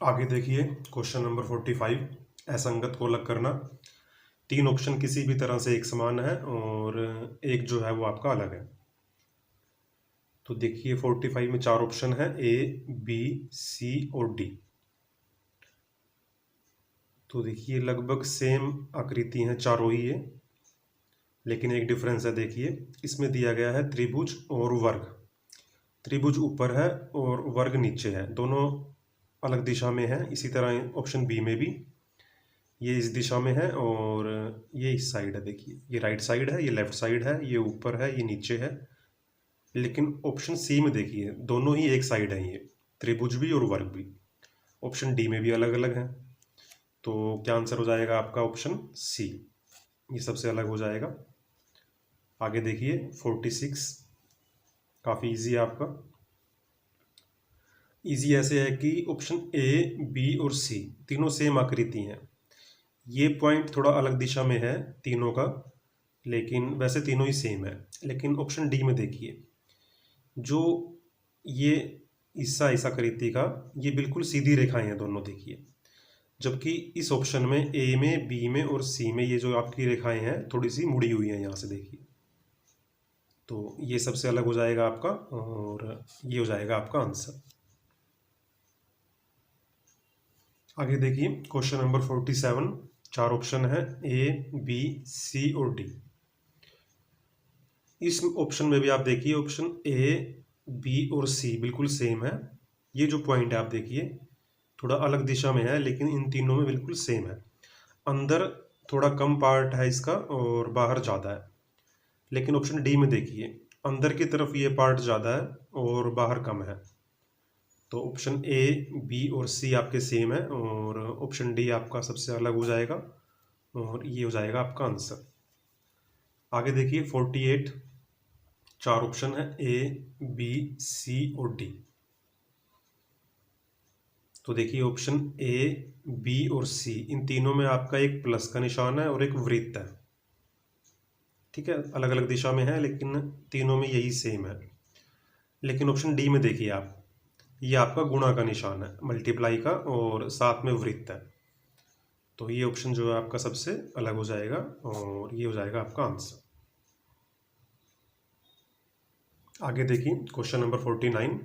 आगे देखिए question number 45, असंगत को अलग करना। तीन ऑप्शन किसी भी तरह से एक समान है और एक जो है वो आपका अलग है। तो देखिए 45 में चार ऑप्शन है, ए, बी, सी और डी। तो देखिए लगभग सेम आकृति हैं चारों ही ये, लेकिन एक डिफरेंस है। देखिए इसमें दिया गया है त्रिभुज और वर्ग। त्रिभुज ऊपर है और वर्ग नीचे है, दोनों अलग दिशा में है। इसी तरह ऑप्शन बी में भी ये इस दिशा में है और ये इस साइड है। देखिए ये राइट साइड है, ये लेफ्ट साइड है, ये ऊपर है, ये नीचे है। लेकिन ऑप्शन सी में देखिए दोनों ही एक साइड है, ये त्रिभुज भी और वर्ग भी। ऑप्शन डी में भी अलग अलग है। तो क्या आंसर हो जाएगा आपका? ऑप्शन सी, ये सबसे अलग हो जाएगा। आगे देखिए 46, काफ़ी इजी है आपका। इजी ऐसे है कि ऑप्शन ए, बी और सी तीनों सेम आकृति हैं। ये पॉइंट थोड़ा अलग दिशा में है तीनों का, लेकिन वैसे तीनों ही सेम है। लेकिन ऑप्शन डी में देखिए, जो ये हिस्सा इस आकृति का, ये बिल्कुल सीधी रेखाएं हैं दोनों। देखिए जबकि इस ऑप्शन में ए में, बी में और सी में ये जो आपकी रेखाएं हैं थोड़ी सी मुड़ी हुई हैं यहाँ से। देखिए तो ये सबसे अलग हो जाएगा आपका और ये हो जाएगा आपका आंसर। आगे देखिए क्वेश्चन नंबर 47, चार ऑप्शन है, ए, बी, सी और डी। इस ऑप्शन में भी आप देखिए ऑप्शन ए, बी और सी बिल्कुल सेम है। ये जो पॉइंट है आप देखिए थोड़ा अलग दिशा में है, लेकिन इन तीनों में बिल्कुल सेम है। अंदर थोड़ा कम पार्ट है इसका और बाहर ज़्यादा है। लेकिन ऑप्शन डी में देखिए अंदर की तरफ ये पार्ट ज़्यादा है और बाहर कम है। तो ऑप्शन ए, बी और सी आपके सेम है और ऑप्शन डी आपका सबसे अलग हो जाएगा और ये हो जाएगा आपका आंसर। आगे देखिए 48, चार ऑप्शन है, ए, बी, सी और डी। तो देखिए ऑप्शन ए, बी और सी इन तीनों में आपका एक प्लस का निशान है और एक वृत्त है। ठीक है, अलग अलग दिशा में है लेकिन तीनों में यही सेम है। लेकिन ऑप्शन डी में देखिए आप, ये आपका गुणा का निशान है, मल्टीप्लाई का, और साथ में वृत्त है। तो ये ऑप्शन जो है आपका सबसे अलग हो जाएगा और ये हो जाएगा आपका आंसर। आगे देखिए क्वेश्चन नंबर 49,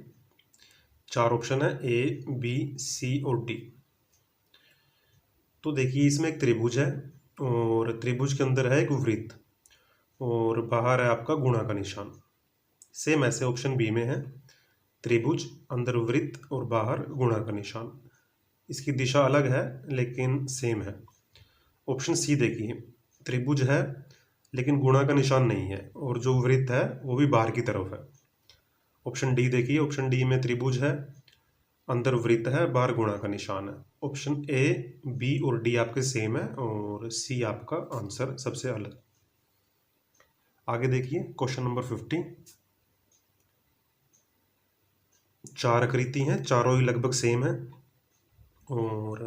चार ऑप्शन है, ए, बी, सी और डी। तो देखिए इसमें एक त्रिभुज है और त्रिभुज के अंदर है एक वृत्त और बाहर है आपका गुणा का निशान। सेम ऐसे ऑप्शन बी में है, त्रिभुज, अंदर वृत्त और बाहर गुणा का निशान। इसकी दिशा अलग है लेकिन सेम है। ऑप्शन सी देखिए, त्रिभुज है लेकिन गुणा का निशान नहीं है और जो वृत्त है वो भी बाहर की तरफ है। ऑप्शन डी देखिए, ऑप्शन डी में त्रिभुज है, अंदर वृत्त है, बाहर गुणा का निशान है। ऑप्शन ए, बी और डी आपके सेम है और सी आपका आंसर सबसे अलग। आगे देखिए क्वेश्चन नंबर 50, चार आकृति हैं, चारों ही लगभग सेम है और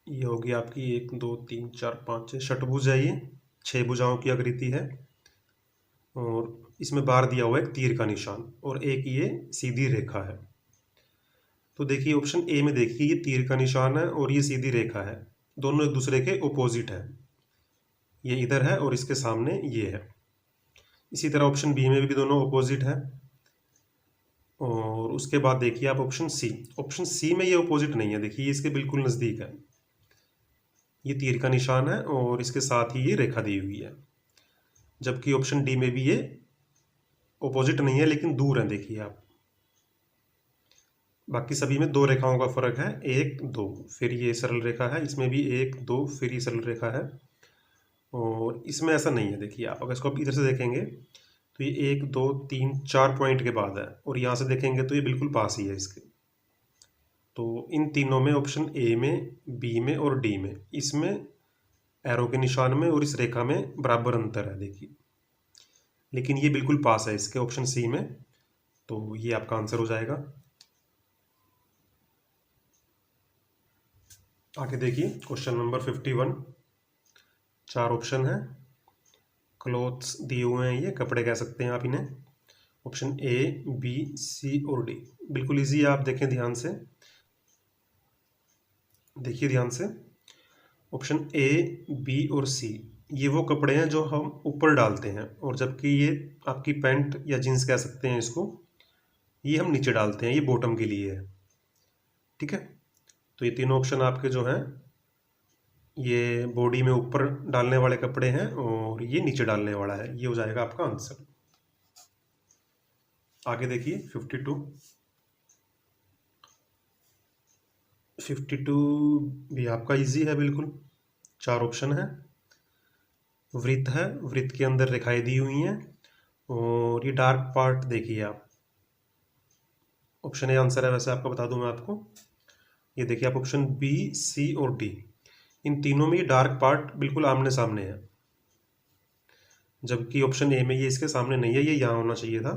ये होगी आपकी 1 2 3 4 5 6 षटभुज है। ये 6 भुजाओं की आकृति है और इसमें बाहर दिया हुआ है एक तीर का निशान और एक ये सीधी रेखा है। तो देखिए ऑप्शन ए में देखिए ये तीर का निशान है और ये सीधी रेखा है, दोनों एक दूसरे के ओपोजिट है। ये इधर है और इसके सामने ये है। इसी तरह ऑप्शन बी में भी दोनों ओपोजिट है। और उसके बाद देखिए आप ऑप्शन सी, ऑप्शन सी में ये ओपोजिट नहीं है। देखिए इसके बिल्कुल नज़दीक है, ये तीर का निशान है और इसके साथ ही ये रेखा दी हुई है। जबकि ऑप्शन डी में भी ये ओपोजिट नहीं है लेकिन दूर है। देखिए आप, बाकी सभी में दो रेखाओं का फर्क है, 1 2, फिर ये सरल रेखा है, इसमें भी 1 2 फिर ये सरल रेखा है और इसमें ऐसा नहीं है। देखिए आप अगर इसको आप इधर से देखेंगे तो ये 1 2 3 4 पॉइंट के बाद है और यहाँ से देखेंगे तो ये बिल्कुल पास ही है इसके। तो इन तीनों में ऑप्शन ए में, बी में और डी में, इसमें एरो के निशान में और इस रेखा में बराबर अंतर है। देखिए लेकिन ये बिल्कुल पास है इसके ऑप्शन सी में, तो ये आपका आंसर हो जाएगा। आगे देखिए क्वेश्चन नंबर 51, चार ऑप्शन है, क्लोथ्स दिए हुए हैं, ये कपड़े कह सकते हैं आप इन्हें। ऑप्शन ए, बी, सी और डी बिल्कुल इजी है, आप देखें ध्यान से। देखिए ध्यान से, ऑप्शन ए, बी और सी ये वो कपड़े हैं जो हम ऊपर डालते हैं, और जबकि ये आपकी पैंट या जीन्स कह सकते हैं इसको, ये हम नीचे डालते हैं, ये बॉटम के लिए है। ठीक है, तो ये तीनों ऑप्शन आपके जो हैं ये बॉडी में ऊपर डालने वाले कपड़े हैं और ये नीचे डालने वाला है, ये हो जाएगा आपका आंसर। आगे देखिए 52 भी आपका इजी है बिल्कुल। 4 ऑप्शन है, वृत्त है, वृत्त के अंदर रेखाएं दी हुई हैं, और ये डार्क पार्ट देखिए आप, ऑप्शन ए आंसर है, वैसे आपका बता दूं मैं आपको, ये देखिए आप ऑप्शन बी, सी और डी, इन तीनों में ये डार्क पार्ट बिल्कुल आमने सामने है, जबकि ऑप्शन ए में ये इसके सामने नहीं है, ये यहाँ होना चाहिए था,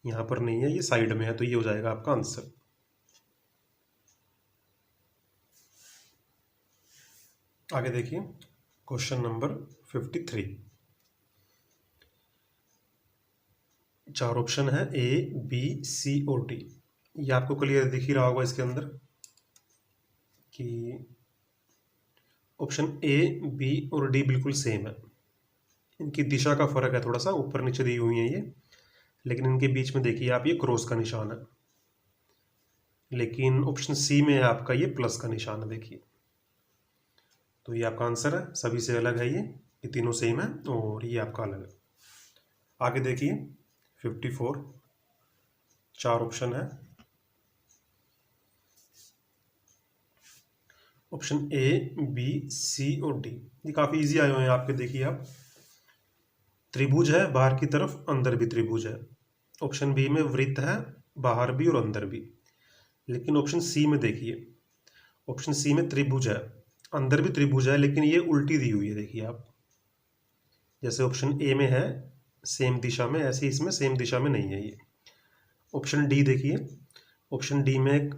यहाँ पर नहीं है, ये साइड में है, तो ये हो जाएगा आपका आंसर। आगे देखिए क्वेश्चन नंबर 53। 4 ऑप्शन है, ए, बी, सी और डी। ये आपको क्लियर दिख ही रहा होगा इसके अंदर कि ऑप्शन ए, बी और डी बिल्कुल सेम है, इनकी दिशा का फर्क है, थोड़ा सा ऊपर नीचे दी हुई है ये, लेकिन इनके बीच में देखिए आप ये क्रॉस का निशान है, लेकिन ऑप्शन सी में है आपका ये प्लस का निशान है, देखिए। तो ये आपका आंसर है, सभी से अलग है ये तीनों सेम है और ये आपका अलग है। आगे देखिए 54। 4 ऑप्शन है, ऑप्शन ए, बी, सी और डी, ये काफ़ी इजी आए हुए हैं आपके, देखिए आप, त्रिभुज है, बाहर की तरफ अंदर भी त्रिभुज है। ऑप्शन बी में वृत्त है, बाहर भी और अंदर भी। लेकिन ऑप्शन सी में देखिए, ऑप्शन सी में त्रिभुज है, अंदर भी त्रिभुज है, लेकिन ये उल्टी दी हुई है, देखिए आप, जैसे ऑप्शन ए में है सेम दिशा में, ऐसे इसमें सेम दिशा में नहीं है ये। ऑप्शन डी देखिए, ऑप्शन डी में एक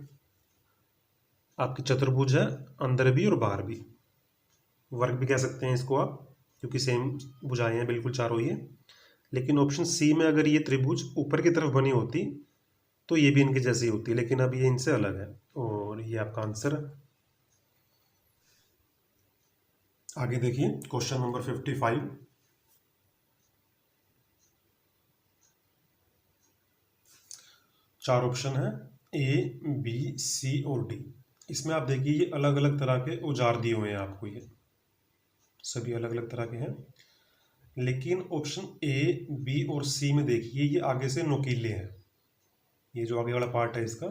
आपकी चतुर्भुज है, अंदर भी और बाहर भी, वर्ग भी कह सकते हैं इसको आप, क्योंकि सेम भुजाएं हैं बिल्कुल चारों ये। लेकिन ऑप्शन सी में अगर ये त्रिभुज ऊपर की तरफ बनी होती तो ये भी इनकी जैसी होती, लेकिन अब ये इनसे अलग है, और ये आपका आंसर है। आगे देखिए क्वेश्चन नंबर 55। 4 ऑप्शन है, ए, बी, सी और डी। इसमें आप देखिए ये अलग अलग तरह के औजार दिए हुए हैं आपको, ये सभी अलग अलग तरह के हैं, लेकिन ऑप्शन ए, बी और सी में देखिए ये आगे से नोकीले हैं, ये जो आगे वाला पार्ट है इसका,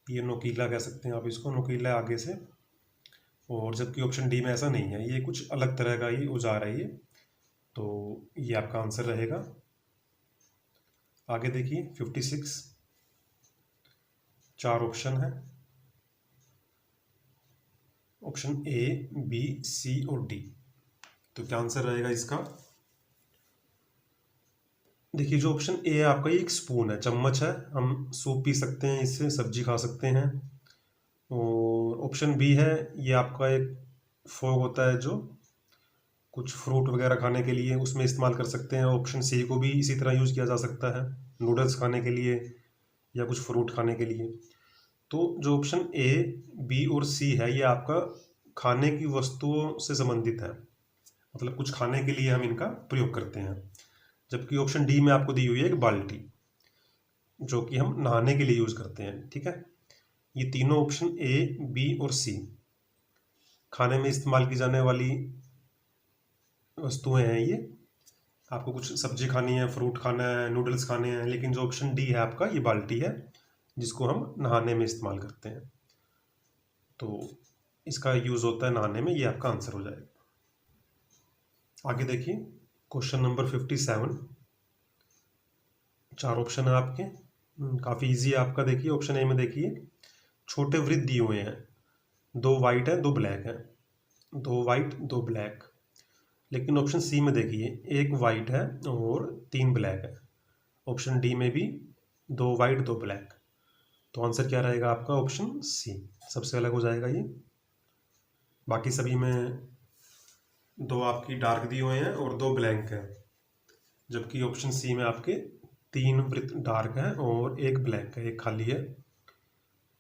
ये नोकीला कह सकते हैं आप इसको, नोकीला है आगे से, और जबकि ऑप्शन डी में ऐसा नहीं है, ये कुछ अलग तरह का ही औजार है ये, तो ये आपका आंसर रहेगा। आगे देखिए 56। 4 ऑप्शन है, ऑप्शन ए, बी, सी और डी, तो क्या आंसर रहेगा इसका? देखिए जो ऑप्शन ए है आपका, ये एक स्पून है, चम्मच है, हम सूप पी सकते हैं इससे, सब्जी खा सकते हैं। और ऑप्शन बी है, ये आपका एक फोग होता है जो कुछ फ्रूट वगैरह खाने के लिए उसमें इस्तेमाल कर सकते हैं। ऑप्शन सी को भी इसी तरह यूज़ किया जा सकता है, नूडल्स खाने के लिए या कुछ फ्रूट खाने के लिए। तो जो ऑप्शन ए, बी और सी है ये आपका खाने की वस्तुओं से संबंधित है, मतलब कुछ खाने के लिए हम इनका प्रयोग करते हैं। जबकि ऑप्शन डी में आपको दी हुई है एक बाल्टी, जो कि हम नहाने के लिए यूज़ करते हैं। ठीक है, ये तीनों ऑप्शन ए, बी और सी खाने में इस्तेमाल की जाने वाली वस्तुएं हैं ये, आपको कुछ सब्जी खानी है, फ्रूट खाना है, नूडल्स खाने हैं, लेकिन जो ऑप्शन डी है आपका, ये बाल्टी है जिसको हम नहाने में इस्तेमाल करते हैं, तो इसका यूज़ होता है नहाने में, ये आपका आंसर हो जाएगा। आगे देखिए क्वेश्चन नंबर 57। 4 ऑप्शन है आपके, काफ़ी इजी है आपका। देखिए ऑप्शन ए में देखिए छोटे वृत्त दिए हुए हैं, 2 वाइट है 2 ब्लैक है, 2 वाइट 2 ब्लैक। लेकिन ऑप्शन सी में देखिए 1 वाइट है और 3 ब्लैक है। ऑप्शन डी में भी 2 वाइट 2 ब्लैक, तो आंसर क्या रहेगा आपका? ऑप्शन सी सबसे अलग हो जाएगा ये। बाकी सभी में 2 आपकी डार्क दिए हुए हैं और 2 ब्लैंक है, जबकि ऑप्शन सी में आपके 3 वृत्त डार्क है और 1 ब्लैक है, 1 खाली है।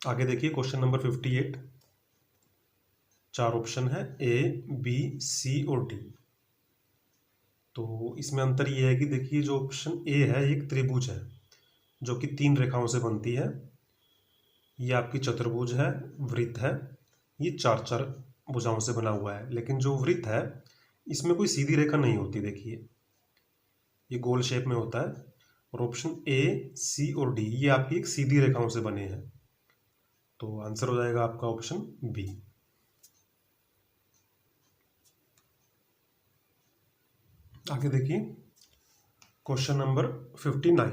आगे देखिए क्वेश्चन नंबर 58। 4 ऑप्शन है ए, बी, सी और डी। तो इसमें अंतर ये है कि देखिए जो ऑप्शन ए है एक त्रिभुज है जो कि 3 रेखाओं से बनती है। ये आपकी चतुर्भुज है, वृत्त है, ये 4-4 भुजाओं से बना हुआ है। लेकिन जो वृत्त है इसमें कोई सीधी रेखा नहीं होती, देखिए ये गोल शेप में होता है। और ऑप्शन ए, सी और डी ये आपकी एक सीधी रेखाओं से बने हैं। तो आंसर हो जाएगा आपका ऑप्शन बी। आगे देखिए क्वेश्चन नंबर 59।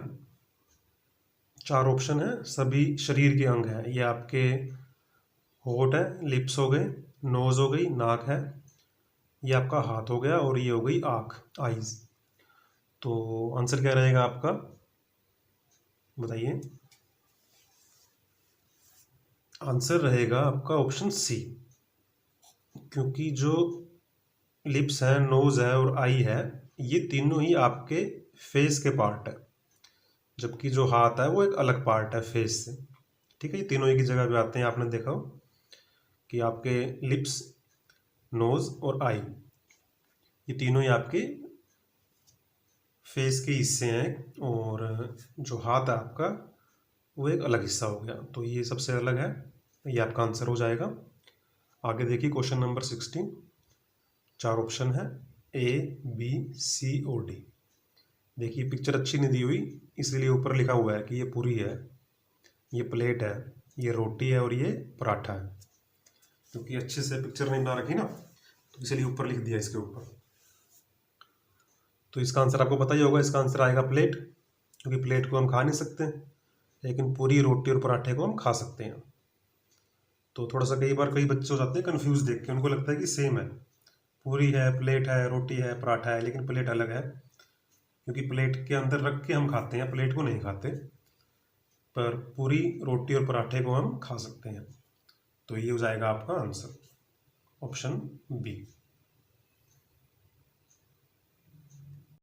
4 ऑप्शन है, सभी शरीर के अंग हैं। ये आपके होठ है, लिप्स हो गए, नोज हो गई, नाक है, ये आपका हाथ हो गया और ये हो गई आँख, आईज। तो आंसर क्या रहेगा आपका, बताइए। आंसर रहेगा आपका ऑप्शन सी, क्योंकि जो लिप्स है, नोज है और आई है ये तीनों ही आपके फेस के पार्ट है, जबकि जो हाथ है वो एक अलग पार्ट है फेस से। ठीक है, ये तीनों एक ही जगह पे आते हैं। आपने देखा हो कि आपके लिप्स, नोज और आई ये तीनों ही आपके फेस के हिस्से हैं, और जो हाथ है आपका वो एक अलग हिस्सा हो गया। तो ये सबसे अलग है, ये आपका आंसर हो जाएगा। आगे देखिए क्वेश्चन नंबर 16। 4 ऑप्शन है ए, बी, सी और डी। देखिए पिक्चर अच्छी नहीं दी हुई, इसलिए ऊपर लिखा हुआ है कि ये पूरी है, ये प्लेट है, ये रोटी है और ये पराठा है। क्योंकि अच्छे से पिक्चर नहीं बना रखी ना, तो इसलिए ऊपर लिख दिया इसके ऊपर। तो इसका आंसर आपको पता ही होगा, इसका आंसर आएगा प्लेट, क्योंकि प्लेट को हम खा नहीं सकते लेकिन पूरी रोटी और पराठे को हम खा सकते हैं। तो थोड़ा सा कई बार कई बच्चे हो जाते हैं कन्फ्यूज देख के, उनको लगता है कि सेम है, पूरी है, प्लेट है, रोटी है, पराठा है, लेकिन प्लेट अलग है, क्योंकि प्लेट के अंदर रख के हम खाते हैं, प्लेट को नहीं खाते। पर पूरी रोटी और पराठे को हम खा सकते हैं। तो ये हो जाएगा आपका आंसर ऑप्शन बी।